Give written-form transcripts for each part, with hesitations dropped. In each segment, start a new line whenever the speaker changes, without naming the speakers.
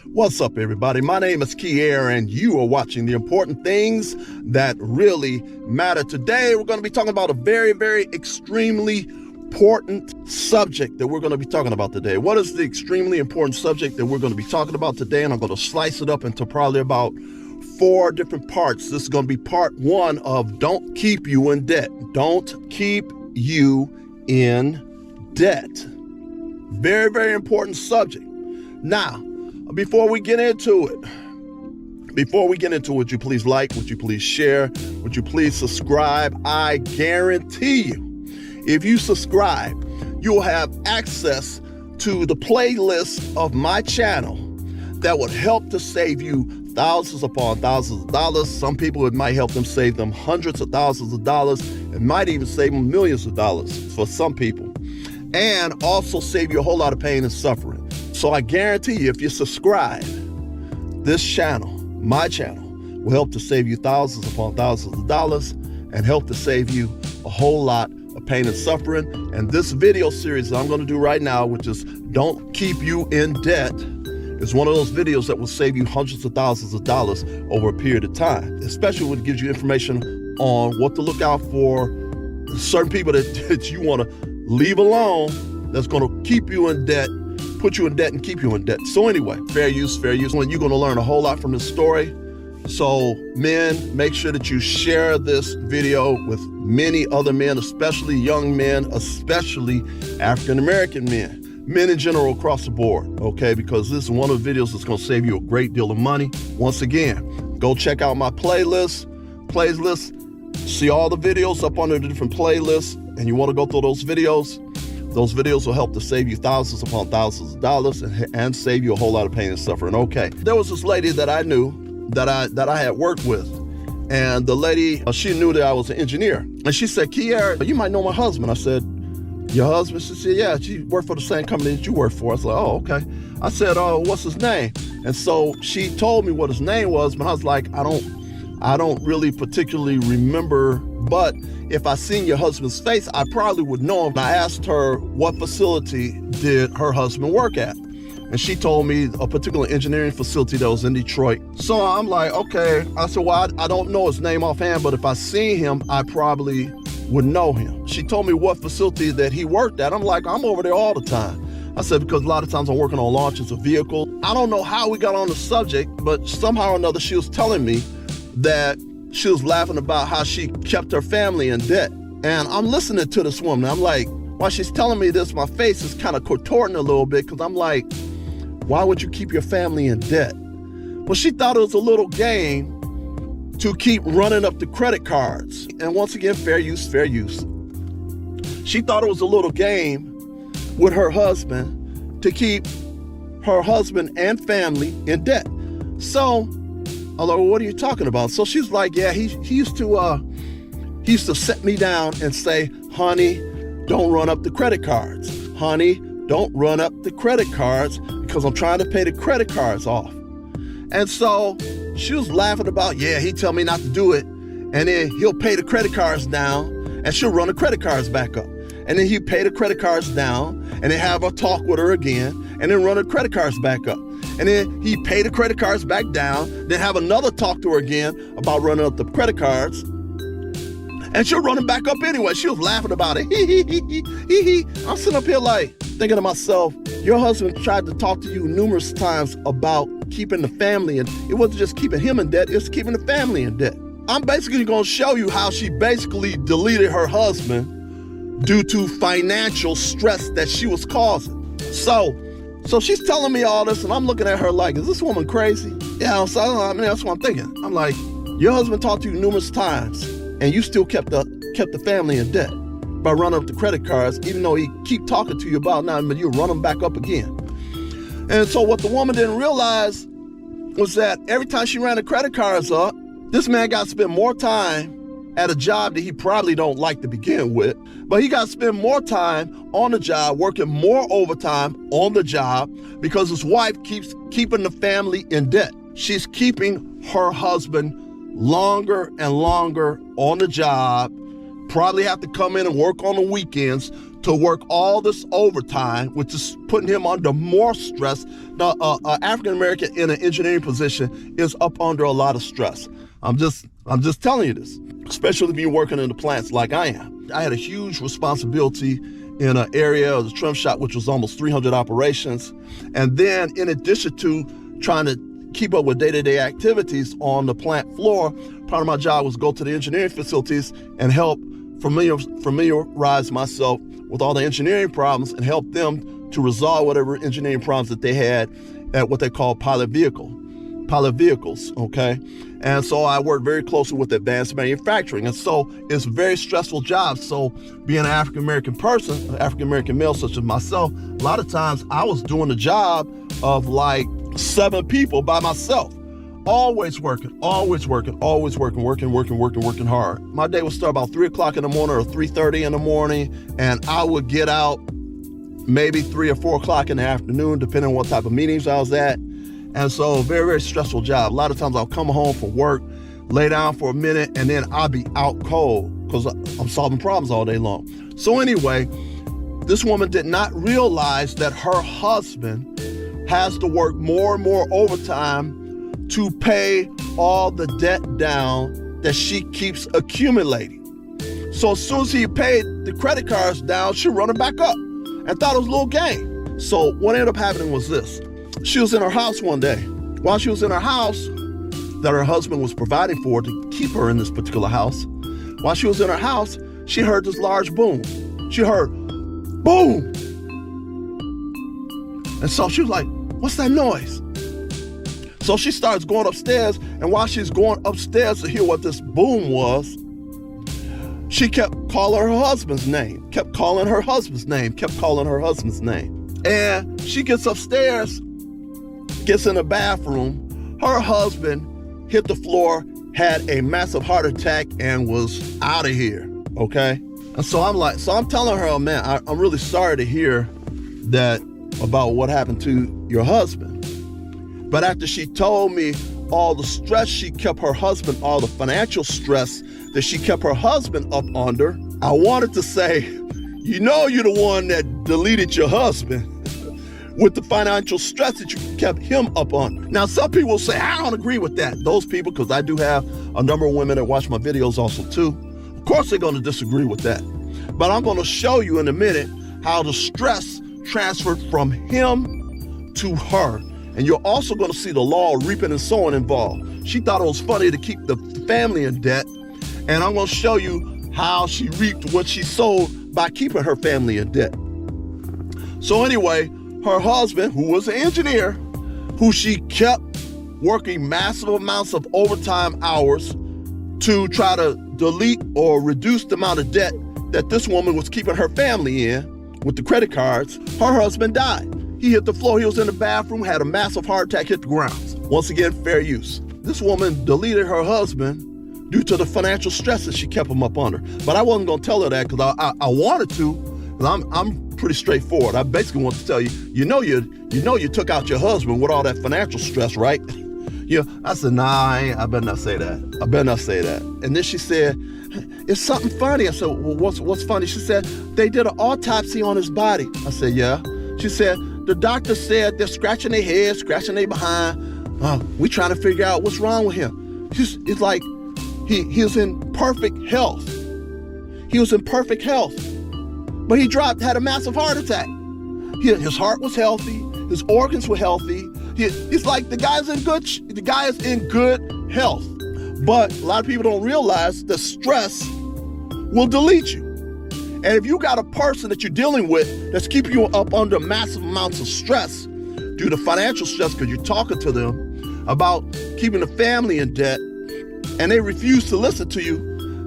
What's up, everybody? My name is Kier, and you are watching The Important Things That Really Matter. Today, we're going to be talking about a very, very extremely important subject that we're going to be talking about today. What is the extremely important subject that we're going to be talking about today? And I'm going to slice it up into probably about 4 different parts. This is going to be part 1 of Don't Keep You in Debt. Don't keep you in debt. Very, very important subject. Now, before we get into it, would you please like, would you please share, would you please subscribe? I guarantee you, if you subscribe, you'll have access to the playlist of my channel that would help to save you thousands upon thousands of dollars. Some people, it might help them save them hundreds of thousands of dollars. It might even save them millions of dollars for some people, and also save you a whole lot of pain and suffering. So I guarantee you, if you subscribe, this channel, my channel, will help to save you thousands upon thousands of dollars and help to save you a whole lot of pain and suffering. And this video series that I'm going to do right now, which is Don't Keep You in Debt, is one of those videos that will save you hundreds of thousands of dollars over a period of time, especially when it gives you information on what to look out for, certain people that you want to leave alone that's going to keep you in debt, put you in debt, and keep you in debt. So anyway, fair use. When you're going to learn a whole lot from this story. So men, make sure that you share this video with many other men, especially young men, especially African-American men in general across the board, okay? Because this is one of the videos that's going to save you a great deal of money. Once again, go check out my playlist, see all the videos up under the different playlists, and you want to go through those videos. Those videos will help to save you thousands upon thousands of dollars and save you a whole lot of pain and suffering. Okay, there was this lady that I knew that I had worked with, and the lady, she knew that I was an engineer, and she said, "Kier, you might know my husband." I said, "Your husband?" She said, "Yeah, she worked for the same company that you work for." I was like, "Oh, okay." I said, "Oh, what's his name?" And so she told me what his name was, but I was like, I don't really particularly remember, but if I seen your husband's face, I probably would know him. I asked her what facility did her husband work at, and she told me a particular engineering facility that was in Detroit. So I'm like, okay. I said, well, I don't know his name offhand, but if I seen him, I probably would know him. She told me what facility that he worked at. I'm like, I'm over there all the time. I said, because a lot of times I'm working on launches of vehicles. I don't know how we got on the subject, but somehow or another she was telling me that she was laughing about how she kept her family in debt. And I'm listening to this woman. I'm like, while she's telling me this, my face is kind of contorting a little bit, because I'm like, why would you keep your family in debt? Well, she thought it was a little game to keep running up the credit cards. And once again, fair use. She thought it was a little game with her husband to keep her husband and family in debt. So I was like, well, what are you talking about? So she's like, yeah, he used to set me down and say, honey, don't run up the credit cards. Honey, don't run up the credit cards, because I'm trying to pay the credit cards off. And so she was laughing about, yeah, he tell me not to do it, and then he'll pay the credit cards down, and she'll run the credit cards back up. And then he'd pay the credit cards down, and then have a talk with her again, and then run the credit cards back up. And then he'd pay the credit cards back down, then have another talk to her again about running up the credit cards, and she'll run them back up anyway. She was laughing about it. I'm sitting up here like, thinking to myself, your husband tried to talk to you numerous times about keeping the family, and it wasn't just keeping him in debt, it's keeping the family in debt. I'm basically going to show you how she basically deleted her husband due to financial stress that she was causing. So she's telling me all this, and I'm looking at her like, is this woman crazy? Yeah, so I mean, that's what I'm thinking. I'm like, your husband talked to you numerous times, and you still kept the family in debt by running up the credit cards, even though he keep talking to you about now, but you run them back up again. And so what the woman didn't realize was that every time she ran the credit cards up, this man got to spend more time at a job that he probably don't like to begin with, but he got to spend more time on the job, working more overtime on the job, because his wife keeps keeping the family in debt. She's keeping her husband longer and longer on the job, probably have to come in and work on the weekends to work all this overtime, which is putting him under more stress. Now, African-American in an engineering position is up under a lot of stress. I'm just telling you this, especially if you're working in the plants like I am. I had a huge responsibility in an area of the trim shop, which was almost 300 operations. And then in addition to trying to keep up with day-to-day activities on the plant floor, part of my job was go to the engineering facilities and help familiarize myself with all the engineering problems and help them to resolve whatever engineering problems that they had at what they call pilot vehicles, okay? And so I worked very closely with advanced manufacturing. And so it's a very stressful job. So being an African-American person, an African-American male such as myself, a lot of times I was doing the job of like 7 people by myself. Always working hard. My day would start about 3 o'clock in the morning or 3:30 in the morning, and I would get out maybe 3 or 4 o'clock in the afternoon, depending on what type of meetings I was at. And so very, very stressful job. A lot of times I'll come home from work, lay down for a minute, and then I'll be out cold because I'm solving problems all day long. So anyway, this woman did not realize that her husband has to work more and more overtime to pay all the debt down that she keeps accumulating. So as soon as he paid the credit cards down, she run it back up and thought it was a little game. So what ended up happening was this. She was in her house one day. While she was in her house that her husband was providing for to keep her in this particular house, while she was in her house, she heard this large boom. She heard, boom! And so she was like, what's that noise? So she starts going upstairs, and while she's going upstairs to hear what this boom was, she kept calling her husband's name, And she gets upstairs, gets in the bathroom. Her husband hit the floor, had a massive heart attack, and was out of here, okay? And so I'm telling her, oh, man, I'm really sorry to hear that about what happened to your husband. But after she told me all the stress she kept her husband, all the financial stress that she kept her husband up under, I wanted to say, you know you're the one that deleted your husband with the financial stress that you kept him up under. Now, some people say, I don't agree with that. Those people, because I do have a number of women that watch my videos also too, of course they're going to disagree with that. But I'm going to show you in a minute how the stress transferred from him to her. And you're also going to see the law of reaping and sowing involved. She thought it was funny to keep the family in debt, and I'm going to show you how she reaped what she sowed by keeping her family in debt. So anyway, her husband, who was an engineer, who she kept working massive amounts of overtime hours to try to delete or reduce the amount of debt that this woman was keeping her family in with the credit cards, her husband died. He hit the floor, he was in the bathroom, had a massive heart attack, hit the ground. Once again, fair use. This woman deleted her husband due to the financial stress that she kept him up under. But I wasn't gonna tell her that because I wanted to, because I'm pretty straightforward. I basically want to tell you, you know you took out your husband with all that financial stress, right? Yeah, I said, nah, I better not say that. And then she said, it's something funny. I said, well, what's funny? She said, they did an autopsy on his body. I said, yeah. She said, the doctor said they're scratching their head, scratching their behind. We trying to figure out what's wrong with him. It's like he was in perfect health. But he had a massive heart attack. His heart was healthy. His organs were healthy. He's like the guy is in good health. But a lot of people don't realize that stress will delete you. And if you got a person that you're dealing with that's keeping you up under massive amounts of stress due to financial stress because you're talking to them about keeping the family in debt and they refuse to listen to you,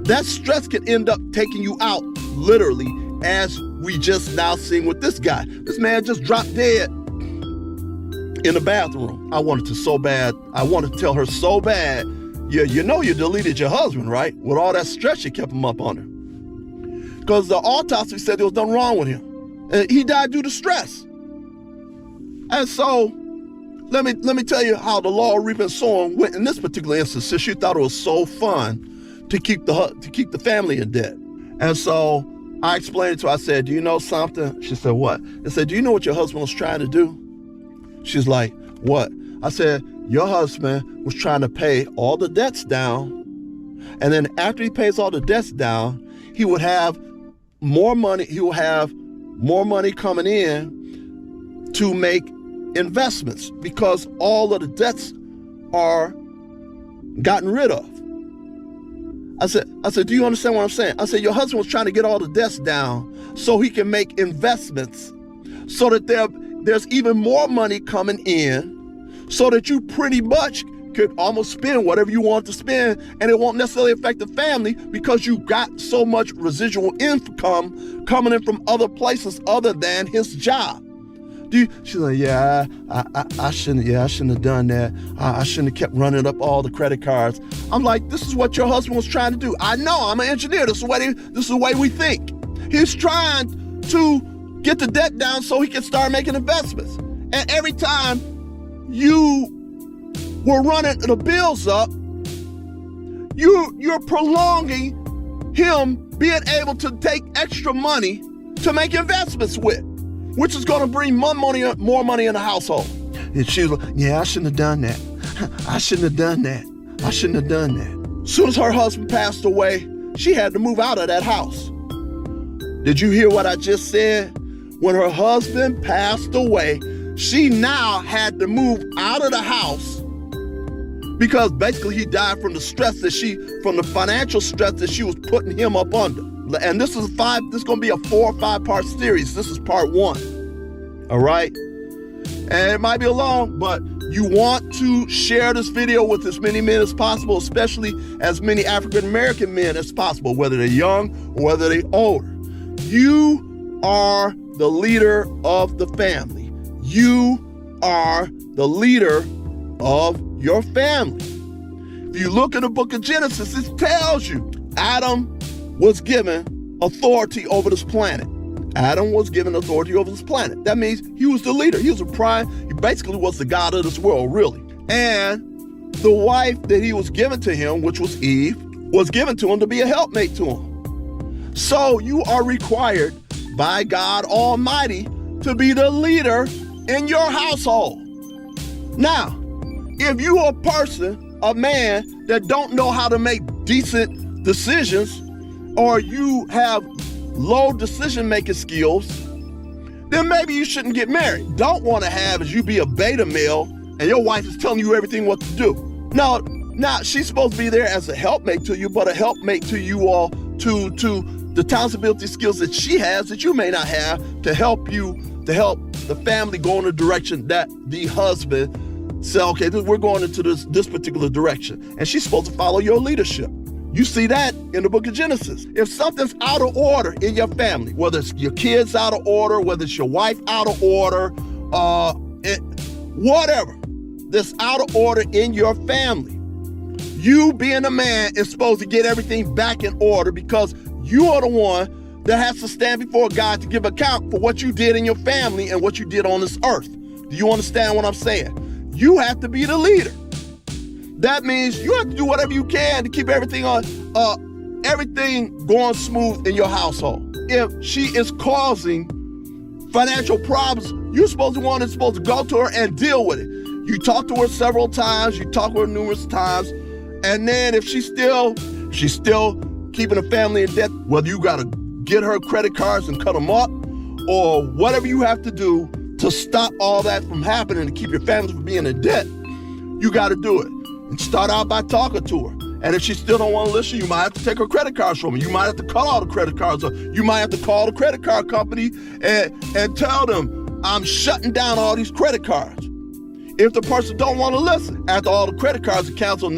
that stress can end up taking you out literally, as we just now seen with this guy. This man just dropped dead in the bathroom. I wanted to tell her so bad, yeah, you know you deleted your husband, right? With all that stress you kept him up under. Because the autopsy said there was nothing wrong with him. And he died due to stress. And so, let me tell you how the law of reaping and sowing went in this particular instance, since she thought it was so fun to keep the family in debt. And so, I explained it to her. I said, do you know something? She said, what? I said, do you know what your husband was trying to do? She's like, what? I said, your husband was trying to pay all the debts down. And then after he pays all the debts down, he would have more money. He will have more money coming in to make investments because all of the debts are gotten rid of. I said, do you understand what I'm saying? I said, your husband was trying to get all the debts down so he can make investments so that there's even more money coming in so that you pretty much could almost spend whatever you want to spend and it won't necessarily affect the family because you got so much residual income coming in from other places other than his job. She's like, yeah, I shouldn't have done that. I shouldn't have kept running up all the credit cards. I'm like, this is what your husband was trying to do. I know, I'm an engineer. This is the way we think. He's trying to get the debt down so he can start making investments. And every time you were running the bills up, you're prolonging him being able to take extra money to make investments with, which is going to bring more money in the household. And she was like, yeah, I shouldn't have done that. I shouldn't have done that. I shouldn't have done that. As soon as her husband passed away, she had to move out of that house. Did you hear what I just said? When her husband passed away, she now had to move out of the house because basically he died from the stress from the financial stress that she was putting him up under. And this is going to be a 4 or 5 part series. This is part 1. All right? And it might be long, but you want to share this video with as many men as possible, especially as many African American men as possible, whether they're young or whether they're older. You are the leader of the family. You are the leader of your family. If you look in the book of Genesis, it tells you Adam was given authority over this planet. Adam was given authority over this planet. That means he was the leader. He basically was the God of this world, really. And the wife that he was given to him, which was Eve, was given to him to be a helpmate to him. So you are required by God Almighty to be the leader in your household. Now, if you are a man that don't know how to make decent decisions, or you have low decision-making skills, then maybe you shouldn't get married. Don't want to have is you be a beta male and your wife is telling you everything what to do. No, now she's supposed to be there as a helpmate to you, but a helpmate to you all to the talents, ability, skills that she has that you may not have to help the family go in the direction that the husband said, okay, we're going into this particular direction. And she's supposed to follow your leadership. You see that in the book of Genesis. If something's out of order in your family, whether it's your kids out of order, whether it's your wife out of order, whatever that's out of order in your family, you being a man is supposed to get everything back in order because you are the one that has to stand before God to give account for what you did in your family and what you did on this earth. Do you understand what I'm saying? You have to be the leader. That means you have to do whatever you can to keep everything going smooth in your household. If she is causing financial problems, you're supposed to go to her and deal with it. You talk to her several times, you talk to her numerous times, and then if she's still keeping the family in debt, whether you gotta get her credit cards and cut them up, or whatever you have to do to stop all that from happening to keep your family from being in debt, you gotta do it. And start out by talking to her. And if she still don't want to listen, you might have to take her credit cards from her. You might have to cut all the credit cards. Or you might have to call the credit card company and tell them, I'm shutting down all these credit cards. If the person don't want to listen, after all the credit cards are canceled,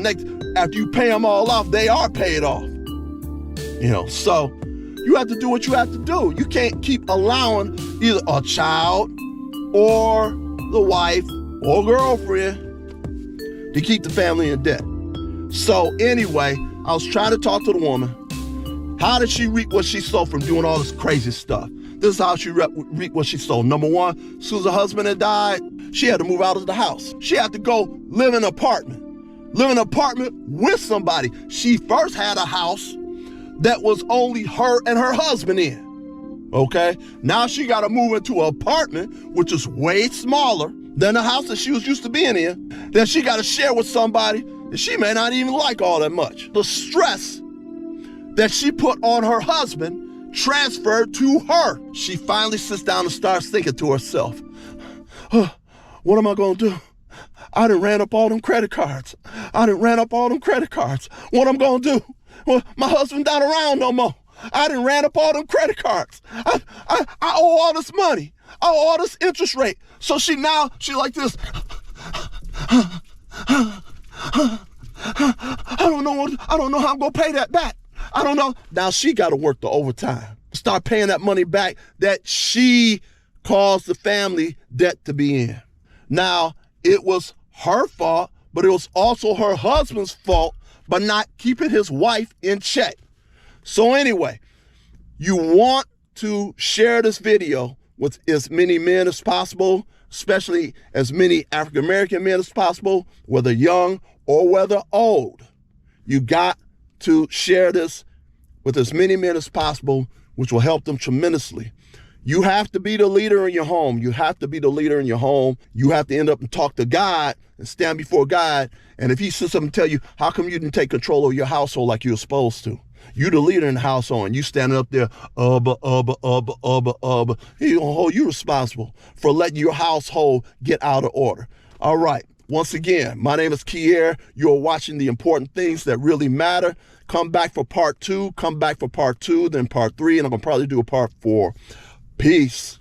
after you pay them all off, they are paid off. So you have to do what you have to do. You can't keep allowing either a child or the wife or girlfriend to keep the family in debt. So anyway, I was trying to talk to the woman. How did she reap what she sowed from doing all this crazy stuff? This is how she reaped what she sowed. Number one, as soon as her husband had died, she had to move out of the house. She had to go live in an apartment. Live in an apartment with somebody. She first had a house that was only her and her husband in. Okay? Now she got to move into an apartment, which is way smaller than the house that she was used to being in. Then she got to share with somebody that she may not even like all that much. The stress that she put on her husband transferred to her. She finally sits down and starts thinking to herself, what am I going to do? I done ran up all them credit cards. What I'm going to do? Well, my husband not around no more. I done ran up all them credit cards. I owe all this money. I owe all this interest rate. So she like this. I don't know how I'm going to pay that back. I don't know. Now she got to work the overtime. Start paying that money back that she caused the family debt to be in. Now, it was her fault, but it was also her husband's fault by not keeping his wife in check. So anyway, you want to share this video with as many men as possible, especially as many African-American men as possible, whether young or whether old. You got to share this with as many men as possible, which will help them tremendously. You have to be the leader in your home. You have to end up and talk to God and stand before God. And if he says something, tell you, how come you didn't take control of your household like you were supposed to? You the leader in the household, and you standing up there, He's gonna hold you responsible for letting your household get out of order. All right. Once again, my name is Kier. You're watching The Important Things That Really Matter. Come back for part 2, then part 3, and I'm gonna probably do a part 4. Peace.